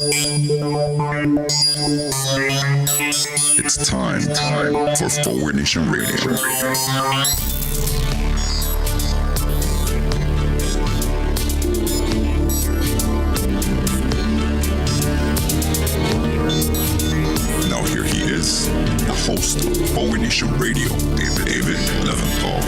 It's time for Forward Nation Radio. Now here he is, the host of Forward Nation Radio, David Leventhal.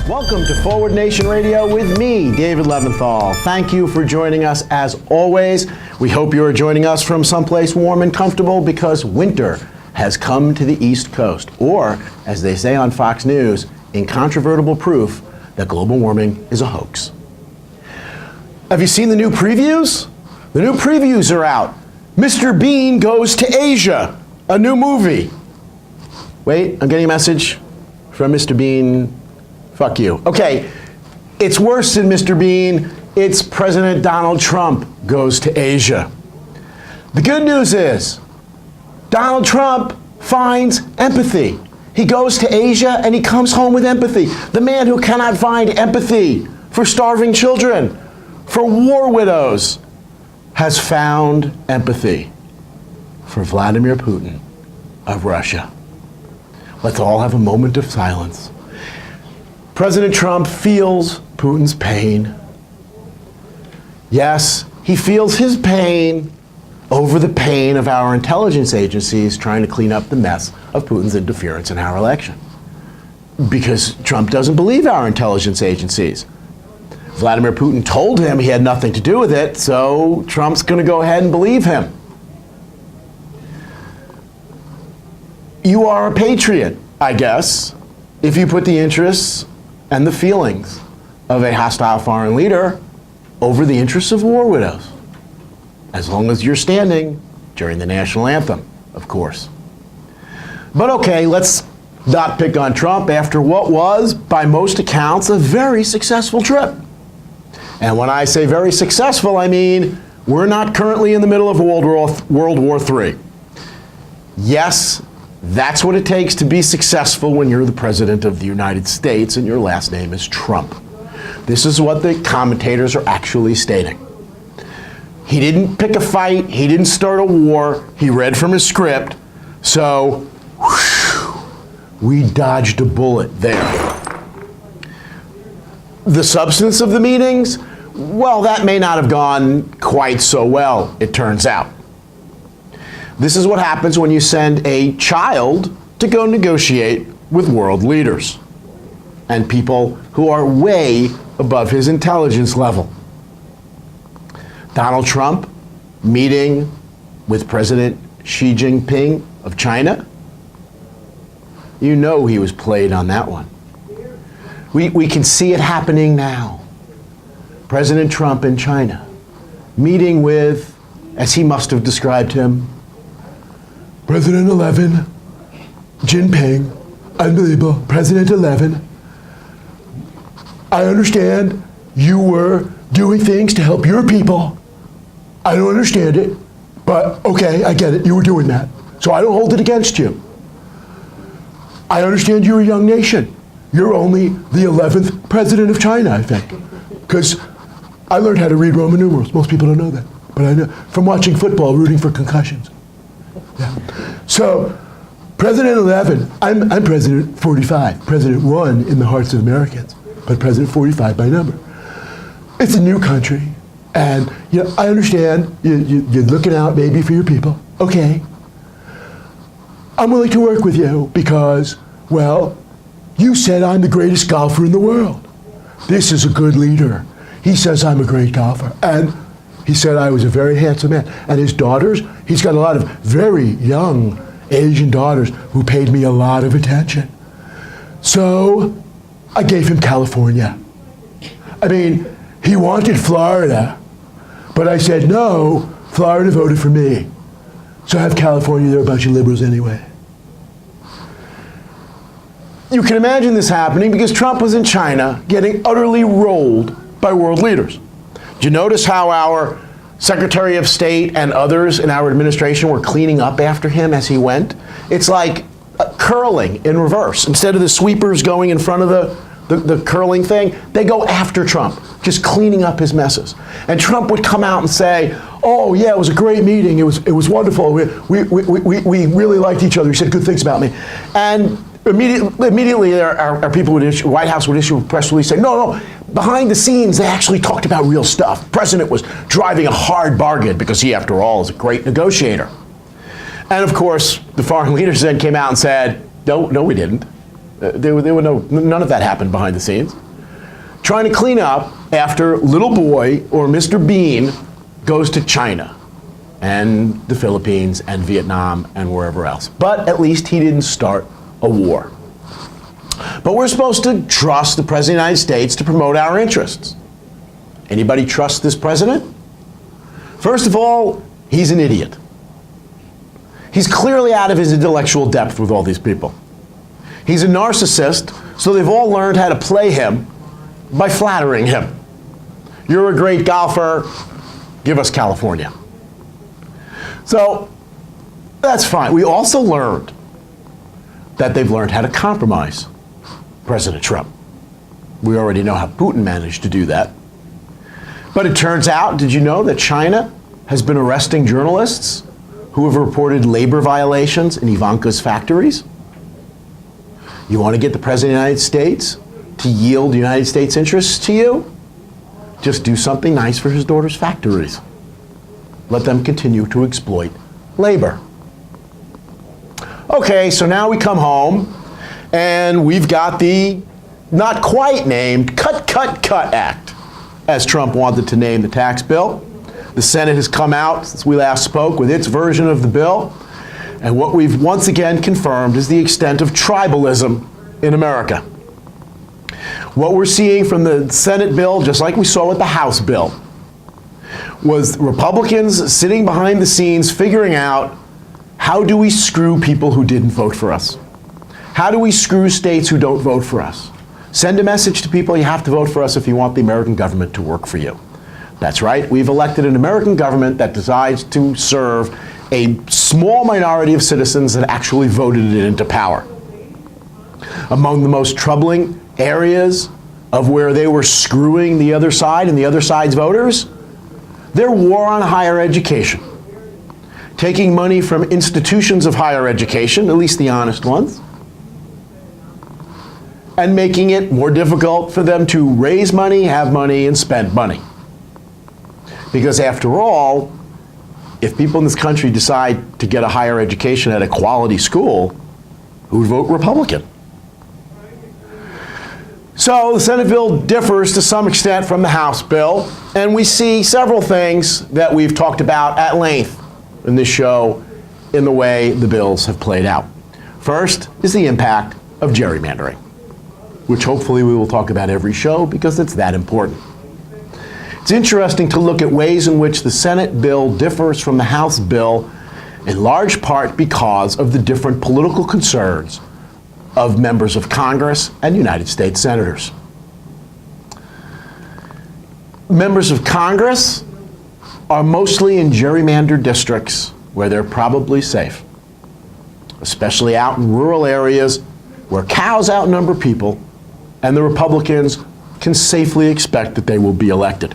Welcome to Forward Nation Radio with me, David Leventhal. Thank you for joining us as always. We hope you are joining us from someplace warm and comfortable because winter has come to the East Coast. Or, as they say on Fox News, incontrovertible proof that global warming is a hoax. Have you seen the new previews? The new previews are out. Mr. Bean Goes to Asia, a new movie. Wait, I'm getting a message from Mr. Bean. Fuck you. Okay, it's worse than Mr. Bean. It's President Donald Trump goes to Asia. The good news is Donald Trump finds empathy. He goes to Asia and he comes home with empathy. The man who cannot find empathy for starving children, for war widows, has found empathy for Vladimir Putin of Russia. Let's all have a moment of silence. President Trump feels Putin's pain. Yes, he feels his pain over the pain of our intelligence agencies trying to clean up the mess of Putin's interference in our election. Because Trump doesn't believe our intelligence agencies. Vladimir Putin told him he had nothing to do with it, so Trump's going to go ahead and believe him. You are a patriot, I guess, if you put the interests and the feelings of a hostile foreign leader over the interests of war widows. As long as you're standing during the national anthem, of course. But okay, let's not pick on Trump after what was, by most accounts, a very successful trip. And when I say very successful, I mean we're not currently in the middle of World War III. Yes, that's what it takes to be successful when you're the President of the United States and your last name is Trump. This is what the commentators are actually stating. He didn't pick a fight, he didn't start a war, he read from his script, so whew, we dodged a bullet there. The substance of the meetings, well, that may not have gone quite so well, it turns out. This is what happens when you send a child to go negotiate with world leaders and people who are way above his intelligence level. Donald Trump meeting with President Xi Jinping of China. You know he was played on that one. We can see it happening now. President Trump in China meeting with, as he must have described him, President 11, Jinping, unbelievable, President 11. I understand you were doing things to help your people. I don't understand it, but okay, I get it, you were doing that. So I don't hold it against you. I understand you're a young nation. You're only the 11th president of China, I think. Because I learned how to read Roman numerals. Most people don't know that. But I know from watching football, rooting for concussions. Yeah. So, President 11, I'm President 45, President 1 in the hearts of Americans, but President 45 by number. It's a new country, and you know, I understand you're looking out maybe for your people. Okay. I'm willing to work with you because, well, you said I'm the greatest golfer in the world. This is a good leader. He says I'm a great golfer. And he said I was a very handsome man. And his daughters, he's got a lot of very young Asian daughters who paid me a lot of attention. So I gave him California. I mean, he wanted Florida, but I said, no, Florida voted for me. So I have California, they're a bunch of liberals anyway. You can imagine this happening because Trump was in China getting utterly rolled by world leaders. Did you notice how our Secretary of State and others in our administration were cleaning up after him as he went? It's like curling in reverse. Instead of the sweepers going in front of the the curling thing, they go after Trump, just cleaning up his messes. And Trump would come out and say, oh yeah, it was a great meeting, it was wonderful, we really liked each other, he said good things about me. And immediately our people would issue, White House would issue a press release saying, no, behind the scenes they actually talked about real stuff. The president was driving a hard bargain because he, after all, is a great negotiator. And of course, the foreign leaders then came out and said, no, we didn't. There were none of that happened behind the scenes. Trying to clean up after little boy or Mr. Bean goes to China and the Philippines and Vietnam and wherever else. But at least he didn't start a war. But we're supposed to trust the President of the United States to promote our interests. Anybody trust this president? First of all, he's an idiot. He's clearly out of his intellectual depth with all these people. He's a narcissist, so they've all learned how to play him by flattering him. You're a great golfer, give us California. So that's fine. We also learned that they've learned how to compromise President Trump. We already know how Putin managed to do that. But it turns out, did you know that China has been arresting journalists who have reported labor violations in Ivanka's factories? You want to get the President of the United States to yield the United States interests to you? Just do something nice for his daughter's factories. Let them continue to exploit labor. Okay, so now we come home and we've got the not quite named Cut, Cut, Cut Act, as Trump wanted to name the tax bill. The Senate has come out since we last spoke with its version of the bill. And what we've once again confirmed is the extent of tribalism in America. What we're seeing from the Senate bill, just like we saw with the House bill, was Republicans sitting behind the scenes figuring out, how do we screw people who didn't vote for us? How do we screw states who don't vote for us? Send a message to people, you have to vote for us if you want the American government to work for you. That's right, we've elected an American government that decides to serve a small minority of citizens that actually voted it into power. Among the most troubling areas of where they were screwing the other side and the other side's voters, their war on higher education. Taking money from institutions of higher education, at least the honest ones, and making it more difficult for them to raise money, have money, and spend money. Because after all, if people in this country decide to get a higher education at a quality school, who would vote Republican? So the Senate bill differs to some extent from the House bill, and we see several things that we've talked about at length in this show in the way the bills have played out. First is the impact of gerrymandering, which hopefully we will talk about every show because it's that important. It's interesting to look at ways in which the Senate bill differs from the House bill, in large part because of the different political concerns of members of Congress and United States senators. Members of Congress are mostly in gerrymandered districts where they're probably safe, especially out in rural areas where cows outnumber people and the Republicans can safely expect that they will be elected.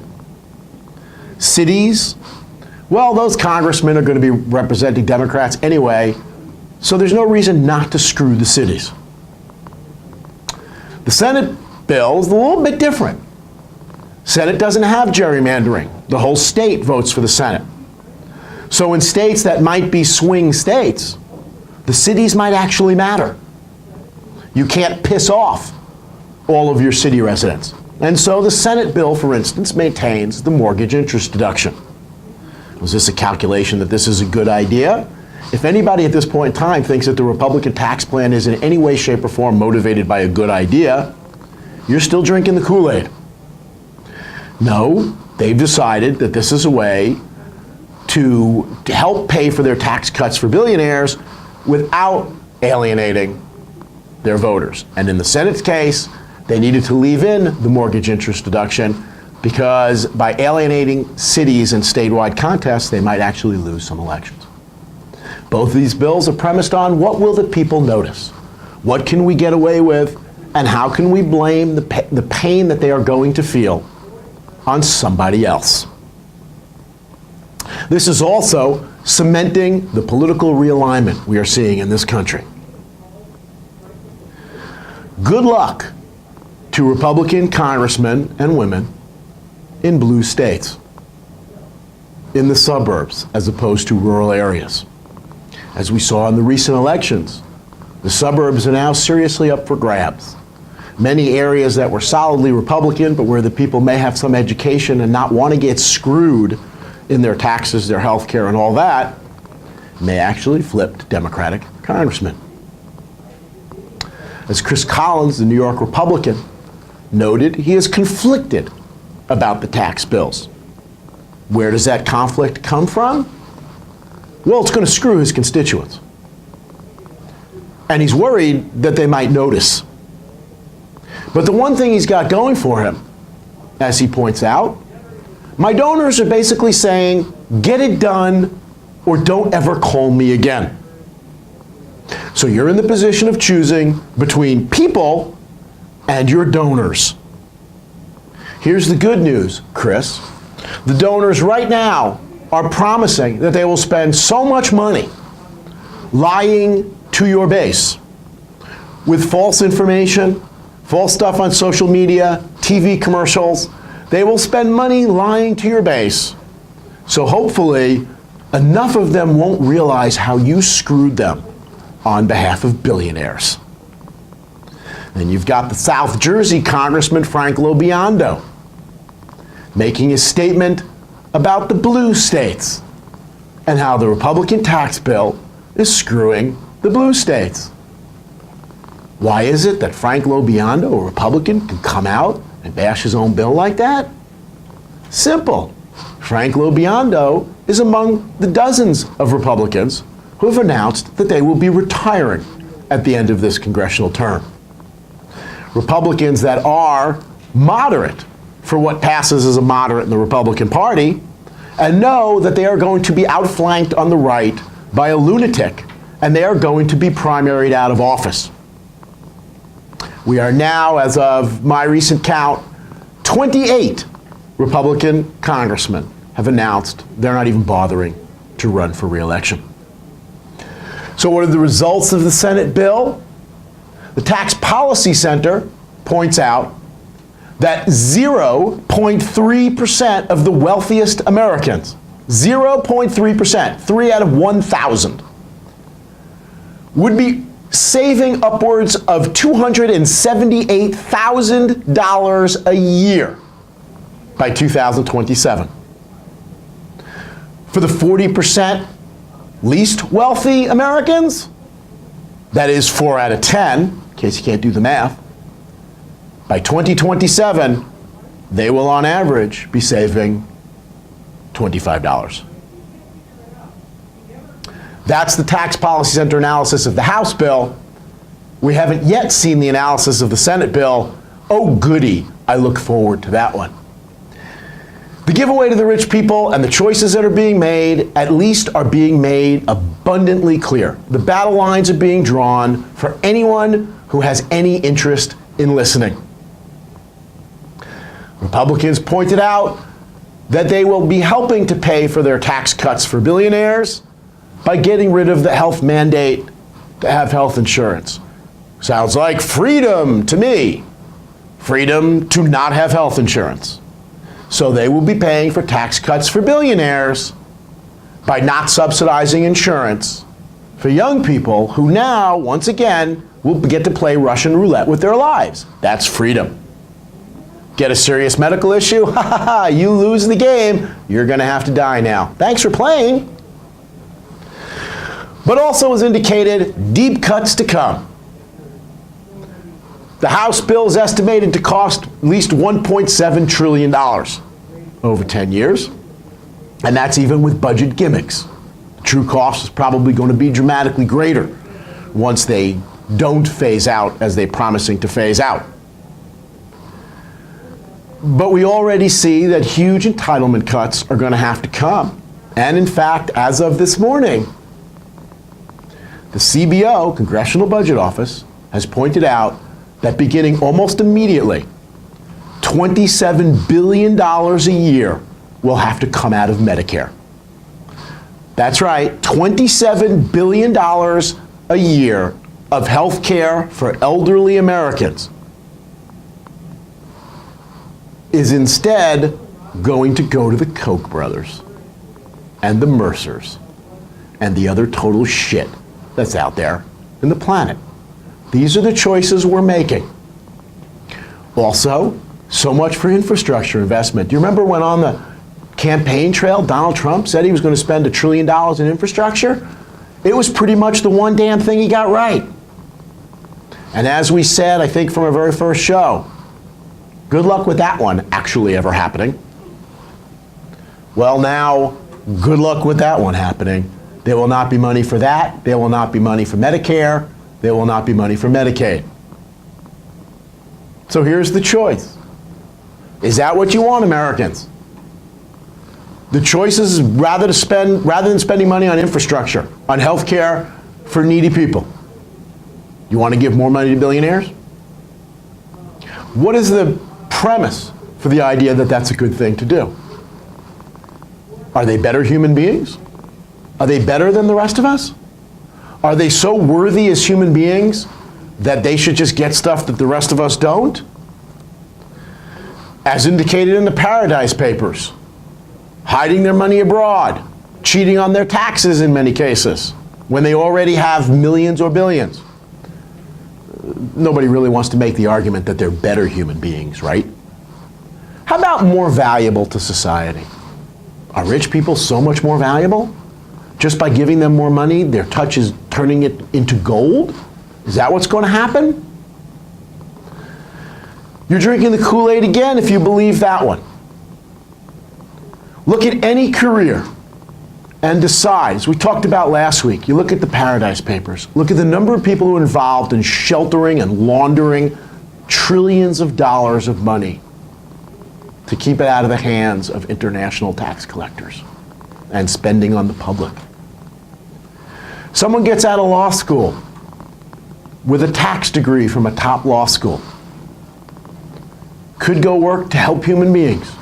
Cities, well, those congressmen are going to be representing Democrats anyway, so there's no reason not to screw the cities. The Senate bill is a little bit different. Senate doesn't have gerrymandering. The whole state votes for the Senate. So in states that might be swing states, the cities might actually matter. You can't piss off all of your city residents. And so the Senate bill, for instance, maintains the mortgage interest deduction. Was this a calculation that this is a good idea? If anybody at this point in time thinks that the Republican tax plan is in any way, shape, or form motivated by a good idea, you're still drinking the Kool-Aid. No, they've decided that this is a way to help pay for their tax cuts for billionaires without alienating their voters. And in the Senate's case, they needed to leave in the mortgage interest deduction because by alienating cities in statewide contests, they might actually lose some elections. Both of these bills are premised on what will the people notice? What can we get away with And how can we blame the pain that they are going to feel on somebody else? This is also cementing the political realignment we are seeing in this country. Good luck to Republican congressmen and women in blue states, in the suburbs as opposed to rural areas. As we saw in the recent elections, the suburbs are now seriously up for grabs. Many areas that were solidly Republican, but where the people may have some education and not want to get screwed in their taxes, their health care, and all that, may actually flip to Democratic congressmen. As Chris Collins, the New York Republican, noted, he is conflicted about the tax bills. Where does that conflict come from? Well, it's going to screw his constituents. And he's worried that they might notice. But the one thing he's got going for him, as he points out, my donors are basically saying, get it done or don't ever call me again. So you're in the position of choosing between people and your donors. Here's the good news, Chris. The donors right now are promising that they will spend so much money lying to your base with false information, false stuff on social media, TV commercials. They will spend money lying to your base. So hopefully, enough of them won't realize how you screwed them on behalf of billionaires. And you've got the South Jersey Congressman Frank Lobiondo making a statement about the blue states and how the Republican tax bill is screwing the blue states. Why is it that Frank Lobiondo, a Republican, can come out and bash his own bill like that? Simple. Frank Lobiondo is among the dozens of Republicans who have announced that they will be retiring at the end of this congressional term. Republicans that are moderate for what passes as a moderate in the Republican Party, and know that they are going to be outflanked on the right by a lunatic, and they are going to be primaried out of office. We are now, as of my recent count, 28 Republican congressmen have announced they're not even bothering to run for re-election. So what are the results of the Senate bill? The Tax Policy Center points out that 0.3% of the wealthiest Americans, 0.3%, 3 out of 1,000, would be saving upwards of $278,000 a year by 2027. For the 40% least wealthy Americans, that is 4 out of 10, in case you can't do the math, by 2027, they will on average be saving $25. That's the Tax Policy Center analysis of the House bill. We haven't yet seen the analysis of the Senate bill. Oh goody, I look forward to that one. The giveaway to the rich people and the choices that are being made, at least are being made abundantly clear. The battle lines are being drawn for anyone who has any interest in listening. Republicans pointed out that they will be helping to pay for their tax cuts for billionaires by getting rid of the health mandate to have health insurance. Sounds like freedom to me. Freedom to not have health insurance. So they will be paying for tax cuts for billionaires by not subsidizing insurance for young people who now, once again, will get to play Russian roulette with their lives. That's freedom. Get a serious medical issue? Ha ha ha, you lose the game. You're going to have to die now. Thanks for playing. But also, as indicated, deep cuts to come. The House bill is estimated to cost at least $1.7 trillion over 10 years. And that's even with budget gimmicks. The true cost is probably going to be dramatically greater once they don't phase out as they're promising to phase out. But we already see that huge entitlement cuts are going to have to come. And in fact, as of this morning, the CBO, Congressional Budget Office, has pointed out that beginning almost immediately, $27 billion a year will have to come out of Medicare. That's right, $27 billion a year of health care for elderly Americans is instead going to go to the Koch brothers and the Mercers and the other total shit that's out there in the planet. These are the choices we're making. Also, so much for infrastructure investment. Do you remember when on the campaign trail Donald Trump said he was going to spend $1 trillion in infrastructure? It was pretty much the one damn thing he got right. And as we said, I think from our very first show, good luck with that one actually ever happening. Well, now, good luck with that one happening. There will not be money for that. There will not be money for Medicare. There will not be money for Medicaid. So here's the choice. Is that what you want, Americans? The choice is rather than spending money on infrastructure, on health care for needy people. You want to give more money to billionaires? What is the premise for the idea that that's a good thing to do? Are they better human beings? Are they better than the rest of us? Are they so worthy as human beings that they should just get stuff that the rest of us don't? As indicated in the Paradise Papers, hiding their money abroad, cheating on their taxes in many cases, when they already have millions or billions. Nobody really wants to make the argument that they're better human beings, right? How about more valuable to society? Are rich people so much more valuable? Just by giving them more money, their touch is turning it into gold? Is that what's going to happen? You're drinking the Kool-Aid again if you believe that one. Look at any career and decide, as we talked about last week, you look at the Paradise Papers, look at the number of people who are involved in sheltering and laundering trillions of dollars of money to keep it out of the hands of international tax collectors and spending on the public. Someone gets out of law school with a tax degree from a top law school, could go work to help human beings,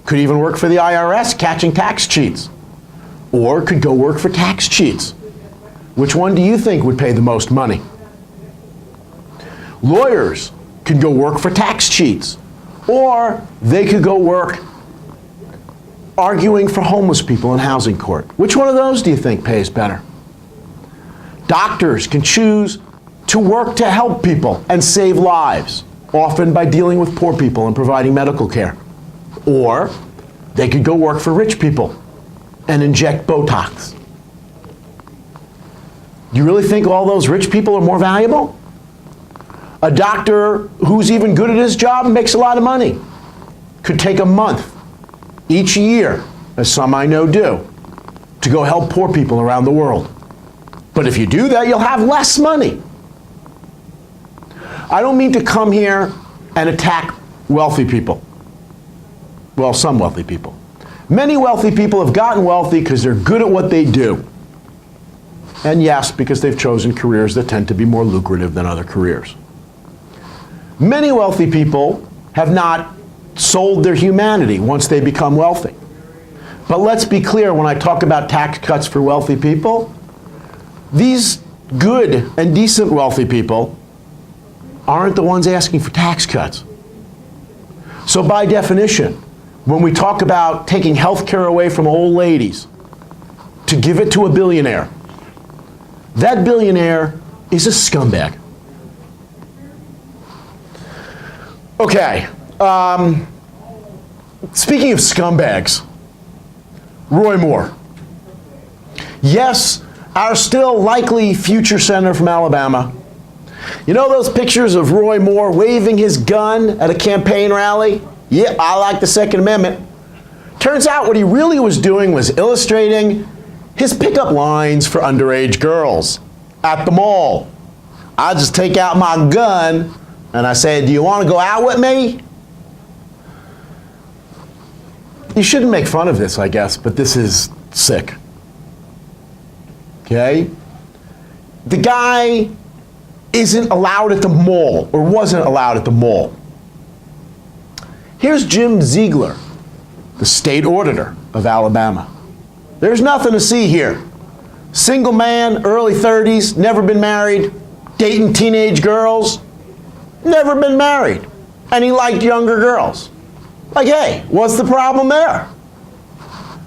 could even work for the IRS catching tax cheats, or could go work for tax cheats. Which one do you think would pay the most money? Lawyers could go work for tax cheats, or they could go work arguing for homeless people in housing court. Which one of those do you think pays better? Doctors can choose to work to help people and save lives, often by dealing with poor people and providing medical care. Or they could go work for rich people and inject Botox. Do you really think all those rich people are more valuable? A doctor who's even good at his job and makes a lot of money could take a month each year, as some I know do, to go help poor people around the world. But if you do that, you'll have less money. I don't mean to come here and attack wealthy people. Well, some wealthy people. Many wealthy people have gotten wealthy because they're good at what they do. And yes, because they've chosen careers that tend to be more lucrative than other careers. Many wealthy people have not sold their humanity once they become wealthy. But let's be clear, when I talk about tax cuts for wealthy people, these good and decent wealthy people aren't the ones asking for tax cuts. So by definition, when we talk about taking health care away from old ladies to give it to a billionaire, that billionaire is a scumbag. Okay, speaking of scumbags, Roy Moore. Yes, our still likely future senator from Alabama. You know those pictures of Roy Moore waving his gun at a campaign rally? Yeah, I like the Second Amendment. Turns out what he really was doing was illustrating his pickup lines for underage girls at the mall. I just take out my gun and I say, do you want to go out with me? You shouldn't make fun of this, I guess, but this is sick. Okay? The guy isn't allowed at the mall, or wasn't allowed at the mall. Here's Jim Ziegler, the state auditor of Alabama. There's nothing to see here. Single man, early 30s, never been married, dating teenage girls, never been married. And he liked younger girls. Like, hey, what's the problem there?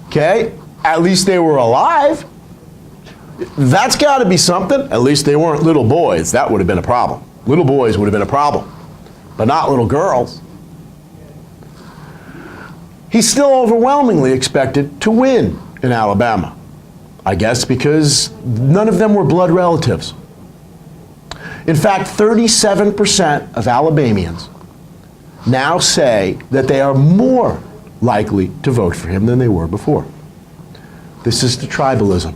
Okay, at least they were alive. That's got to be something. At least they weren't little boys. That would have been a problem. Little boys would have been a problem, but not little girls. He's still overwhelmingly expected to win in Alabama. I guess because none of them were blood relatives. In fact, 37% of Alabamians now say that they are more likely to vote for him than they were before. This is the tribalism.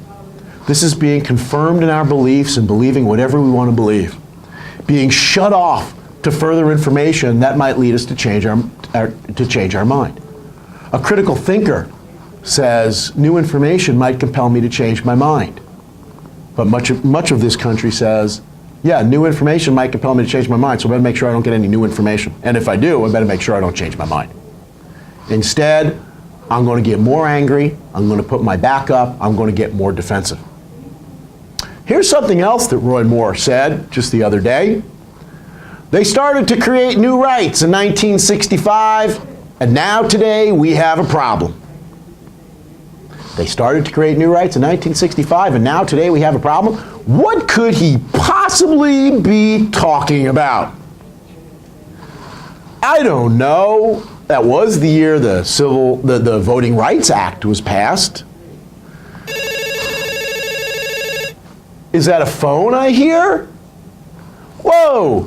This is being confirmed in our beliefs and believing whatever we want to believe. Being shut off to further information that might lead us to change our mind. A critical thinker says new information might compel me to change my mind. But much of this country says, yeah, new information might compel me to change my mind, so I better make sure I don't get any new information. And if I do, I better make sure I don't change my mind. Instead, I'm going to get more angry, I'm going to put my back up, I'm going to get more defensive. Here's something else that Roy Moore said just the other day. They started to create new rights in 1965, and now today we have a problem. They started to create new rights in 1965, and now today we have a problem? What could he possibly be talking about? I don't know. That was the year the Voting Rights Act was passed. Is that a phone I hear? Whoa!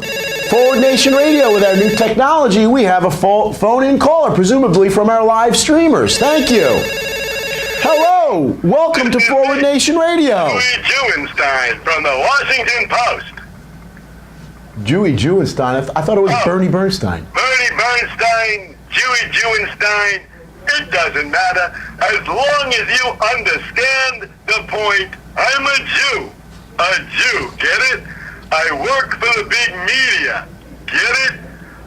Forward Nation Radio, with our new technology, we have a phone-in caller, presumably from our live streamers. Thank you. Hello, welcome to Forward Nation Radio. Dewey Jewenstein from the Washington Post. Dewey Jewenstein? I thought it was Bernie Bernstein. Bernie Bernstein, Dewey Jewenstein, it doesn't matter. As long as you understand the point, I'm a Jew. A Jew, get it? I work for the big media, get it?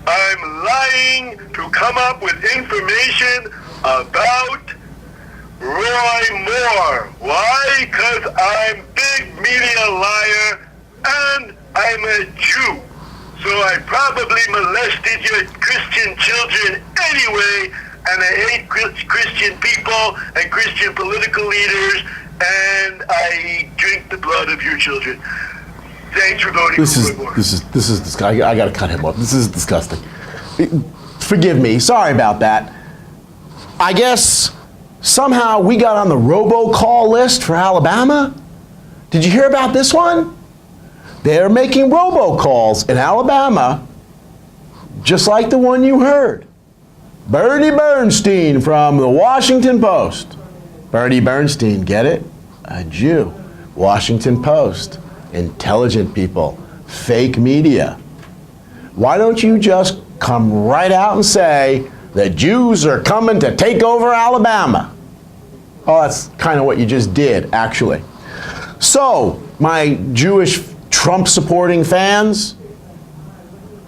I'm lying to come up with information about Roy Moore. Why? Because I'm big media liar and I'm a Jew. So I probably molested your Christian children anyway, and I hate Christian people and Christian political leaders, and I drink the blood of your children. Thanks for voting for Roy Moore. This is disgusting. I gotta cut him off. This is disgusting. Forgive me. Sorry about that. I guess somehow we got on the robocall list for Alabama. Did you hear about this one? They're making robocalls in Alabama, just like the one you heard. Bernie Bernstein from the Washington Post. Bernie Bernstein, get it? A Jew. Washington Post. Intelligent people. Fake media. Why don't you just come right out and say the Jews are coming to take over Alabama? Oh, that's kind of what you just did, actually. So, my Jewish Trump-supporting fans,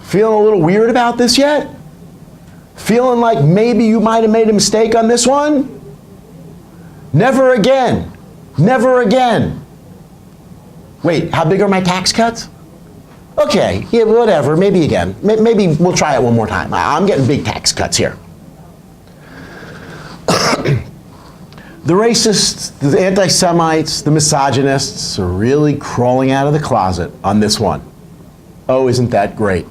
feeling a little weird about this yet? Feeling like maybe you might have made a mistake on this one? Never again. Never again. Wait, how big are my tax cuts? Okay, yeah, whatever, maybe again. Maybe we'll try it one more time. I'm getting big tax cuts here. The racists, the anti-Semites, the misogynists are really crawling out of the closet on this one. Oh, isn't that great?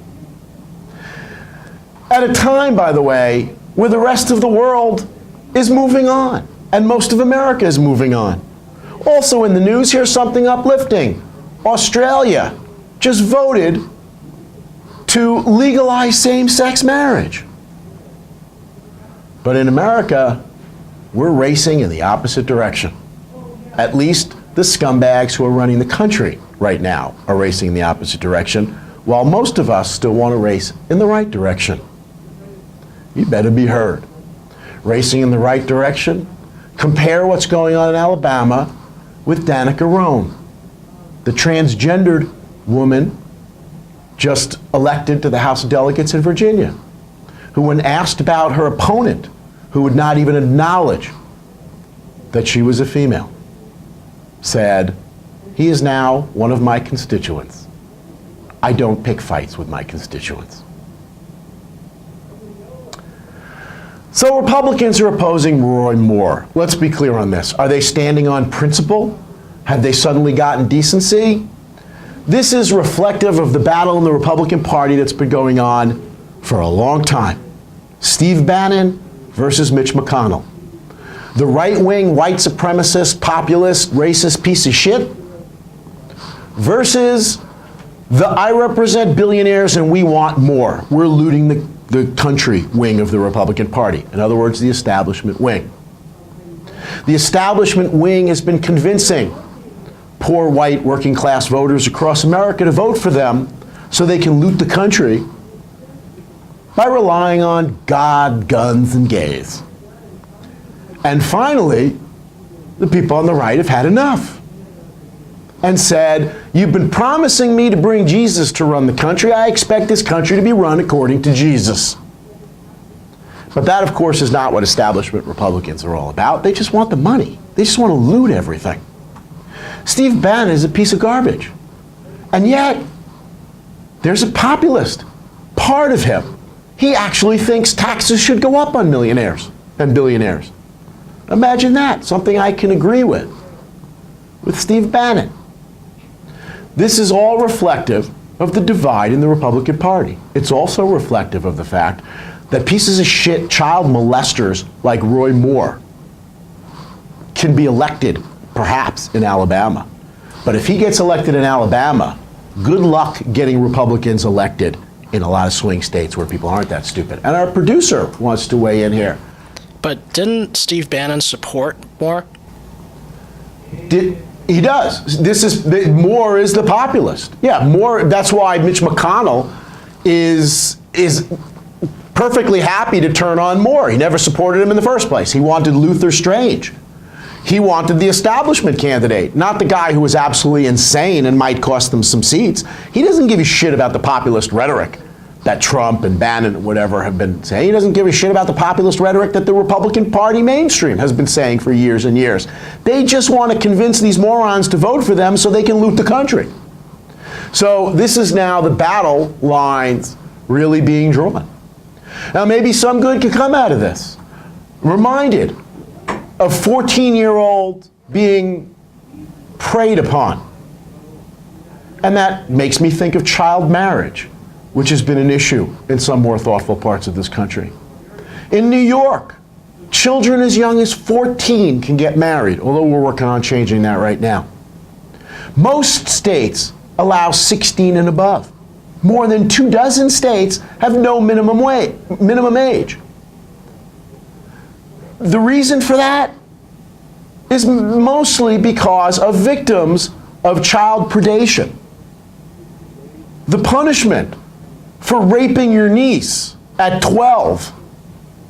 At a time, by the way, where the rest of the world is moving on, and most of America is moving on. Also in the news, here's something uplifting. Australia just voted to legalize same-sex marriage. But in America, we're racing in the opposite direction. At least the scumbags who are running the country right now are racing in the opposite direction, while most of us still want to race in the right direction. You better be heard. Racing in the right direction? Compare what's going on in Alabama with Danica Roem, the transgendered woman just elected to the House of Delegates in Virginia, who, when asked about her opponent, who would not even acknowledge that she was a female, said, "He is now one of my constituents. I don't pick fights with my constituents." So Republicans are opposing Roy Moore. Let's be clear on this. Are they standing on principle? Have they suddenly gotten decency? This is reflective of the battle in the Republican Party that's been going on for a long time. Steve Bannon versus Mitch McConnell. The right-wing, white supremacist, populist, racist piece of shit versus the I represent billionaires and we want more. We're looting the country wing of the Republican Party. In other words, the establishment wing. The establishment wing has been convincing poor white working class voters across America to vote for them so they can loot the country by relying on God, guns, and gays. And finally, the people on the right have had enough and said, "You've been promising me to bring Jesus to run the country. I expect this country to be run according to Jesus." But that, of course, is not what establishment Republicans are all about. They just want the money. They just want to loot everything. Steve Bannon is a piece of garbage. And yet, there's a populist part of him. He actually thinks taxes should go up on millionaires and billionaires. Imagine that, something I can agree with Steve Bannon. This is all reflective of the divide in the Republican Party. It's also reflective of the fact that pieces of shit child molesters like Roy Moore can be elected, perhaps, in Alabama. But if he gets elected in Alabama, good luck getting Republicans elected in a lot of swing states where people aren't that stupid. And our producer wants to weigh in here. But didn't Steve Bannon support Moore? He does. Moore is the populist. Yeah, Moore. That's why Mitch McConnell is perfectly happy to turn on Moore. He never supported him in the first place. He wanted Luther Strange. He wanted the establishment candidate, not the guy who was absolutely insane and might cost them some seats. He doesn't give a shit about the populist rhetoric that Trump and Bannon and whatever have been saying. He doesn't give a shit about the populist rhetoric that the Republican Party mainstream has been saying for years and years. They just want to convince these morons to vote for them so they can loot the country. So this is now the battle lines really being drawn. Now maybe some good could come out of this. Reminded of 14-year-old being preyed upon. And that makes me think of child marriage, which has been an issue in some more thoughtful parts of this country. In New York, children as young as 14 can get married, although we're working on changing that right now. Most states allow 16 and above. More than 24 states have no minimum age. The reason for that is mostly because of victims of child predation. The punishment for raping your niece at 12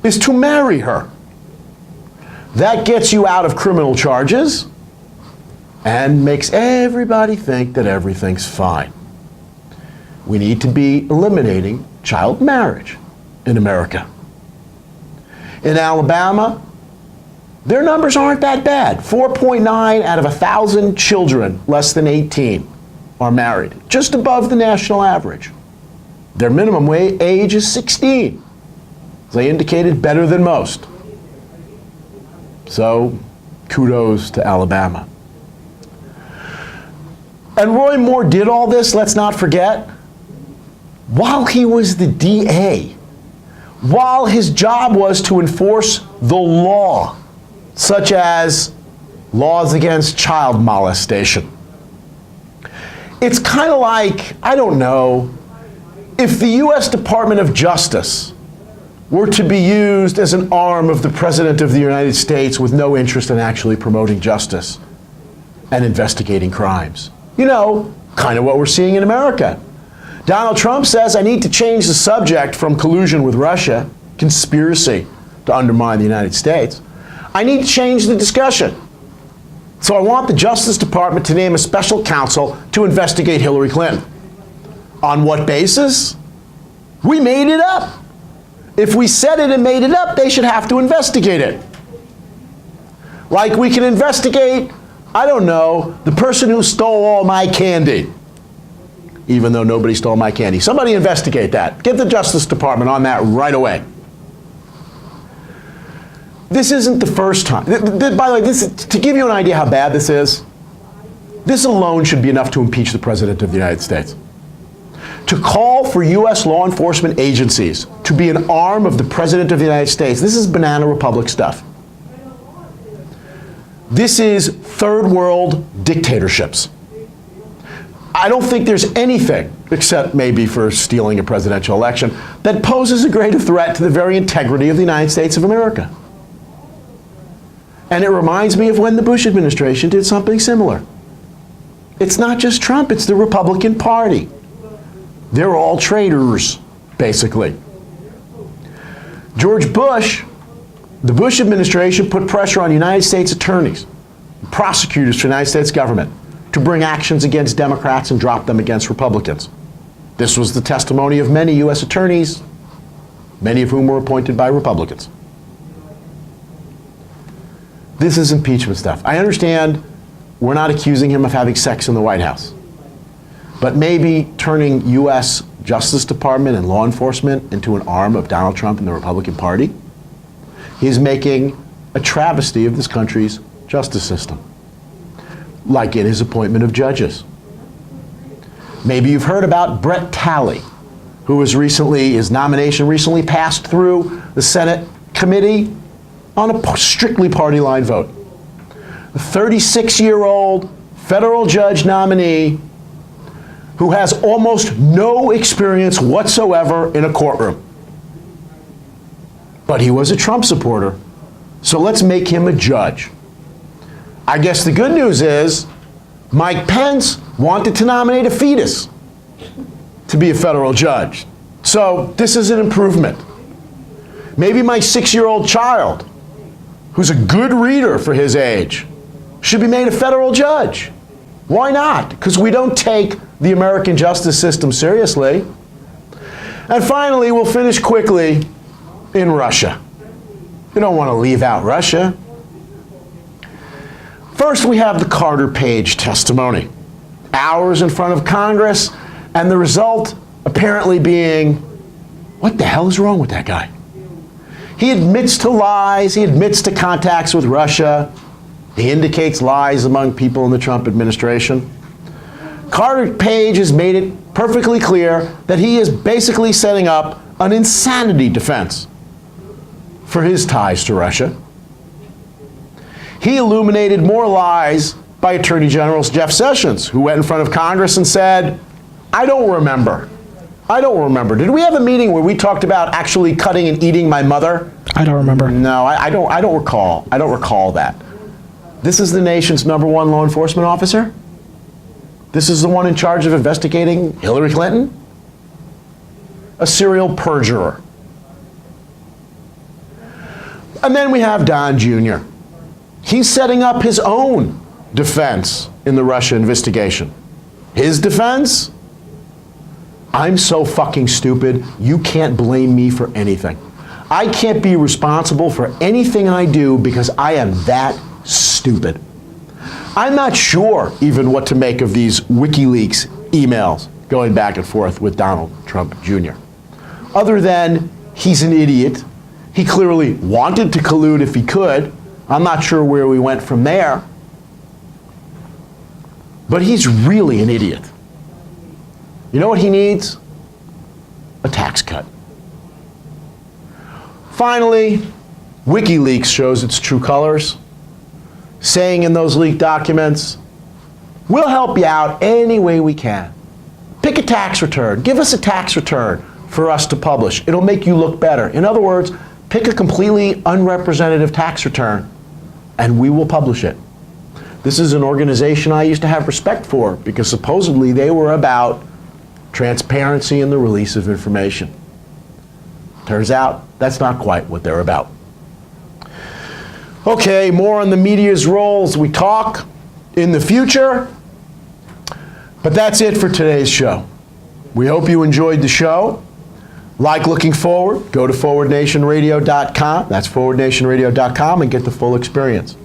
is to marry her. That gets you out of criminal charges and makes everybody think that everything's fine. We need to be eliminating child marriage in America. In Alabama, their numbers aren't that bad. 4.9 out of 1,000 children less than 18 are married, just above the national average. Their minimum age is 16. As I indicated, better than most. So, kudos to Alabama. And Roy Moore did all this, let's not forget, while he was the DA. While his job was to enforce the law, such as laws against child molestation. It's kind of like, I don't know, if the U.S. Department of Justice were to be used as an arm of the President of the United States with no interest in actually promoting justice and investigating crimes. You know, kind of what we're seeing in America. Donald Trump says, I need to change the subject from collusion with Russia, conspiracy to undermine the United States. I need to change the discussion. So I want the Justice Department to name a special counsel to investigate Hillary Clinton. On what basis? We made it up. If we said it and made it up, they should have to investigate it. Like we can investigate, I don't know, the person who stole all my candy. Even though nobody stole my candy. Somebody investigate that. Get the Justice Department on that right away. This isn't the first time. By the way, to give you an idea how bad this is, this alone should be enough to impeach the President of the United States. To call for U.S. law enforcement agencies to be an arm of the President of the United States, this is banana republic stuff. This is third world dictatorships. I don't think there's anything, except maybe for stealing a presidential election, that poses a greater threat to the very integrity of the United States of America. And it reminds me of when the Bush administration did something similar. It's not just Trump, it's the Republican Party. They're all traitors, basically. George Bush, the Bush administration put pressure on United States attorneys, prosecutors for the United States government to bring actions against Democrats and drop them against Republicans. This was the testimony of many U.S. attorneys, many of whom were appointed by Republicans. This is impeachment stuff. I understand we're not accusing him of having sex in the White House. But maybe turning U.S. Justice Department and law enforcement into an arm of Donald Trump and the Republican Party, he's making a travesty of this country's justice system, like in his appointment of judges. Maybe you've heard about Brett Talley, who was his nomination recently passed through the Senate committee on a strictly party line vote. A 36-year-old federal judge nominee who has almost no experience whatsoever in a courtroom. But he was a Trump supporter, so let's make him a judge. I guess the good news is Mike Pence wanted to nominate a fetus to be a federal judge. So this is an improvement. Maybe my 6-year-old child, who's a good reader for his age, should be made a federal judge. Why not? Because we don't take the American justice system seriously. And finally, we'll finish quickly in Russia. We don't want to leave out Russia. First, we have the Carter Page testimony. Hours in front of Congress, and the result apparently being, what the hell is wrong with that guy? He admits to lies, he admits to contacts with Russia, he indicates lies among people in the Trump administration. Carter Page has made it perfectly clear that he is basically setting up an insanity defense for his ties to Russia. He illuminated more lies by Attorney General Jeff Sessions, who went in front of Congress and said, I don't remember. Did we have a meeting where we talked about actually cutting and eating my mother? I don't remember. No, I don't recall. I don't recall that. This is the nation's #1 law enforcement officer? This is the one in charge of investigating Hillary Clinton? A serial perjurer. And then we have Don Jr. He's setting up his own defense in the Russia investigation. His defense? I'm so fucking stupid, you can't blame me for anything. I can't be responsible for anything I do because I am that stupid. I'm not sure even what to make of these WikiLeaks emails going back and forth with Donald Trump Jr. Other than he's an idiot. He clearly wanted to collude if he could. I'm not sure where we went from there. But he's really an idiot. You know what he needs? A tax cut. Finally, WikiLeaks shows its true colors, saying in those leaked documents, we'll help you out any way we can. Pick a tax return. Give us a tax return for us to publish. It'll make you look better. In other words, pick a completely unrepresentative tax return and we will publish it. This is an organization I used to have respect for because supposedly they were about transparency and the release of information. Turns out that's not quite what they're about. Okay, more on the media's role as we talk in the future. But that's it for today's show. We hope you enjoyed the show. Like looking forward, go to forwardnationradio.com. That's forwardnationradio.com and get the full experience.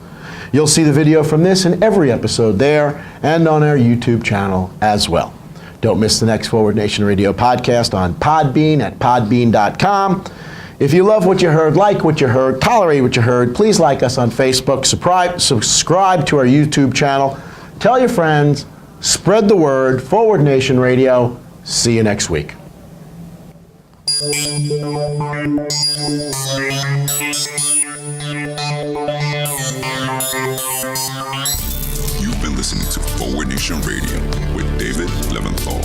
You'll see the video from this and every episode there and on our YouTube channel as well. Don't miss the next Forward Nation Radio podcast on Podbean at podbean.com. If you love what you heard, like what you heard, tolerate what you heard, please like us on Facebook, subscribe to our YouTube channel, tell your friends, spread the word. Forward Nation Radio. See you next week. You've been listening to Forward Nation Radio with David Leventhal.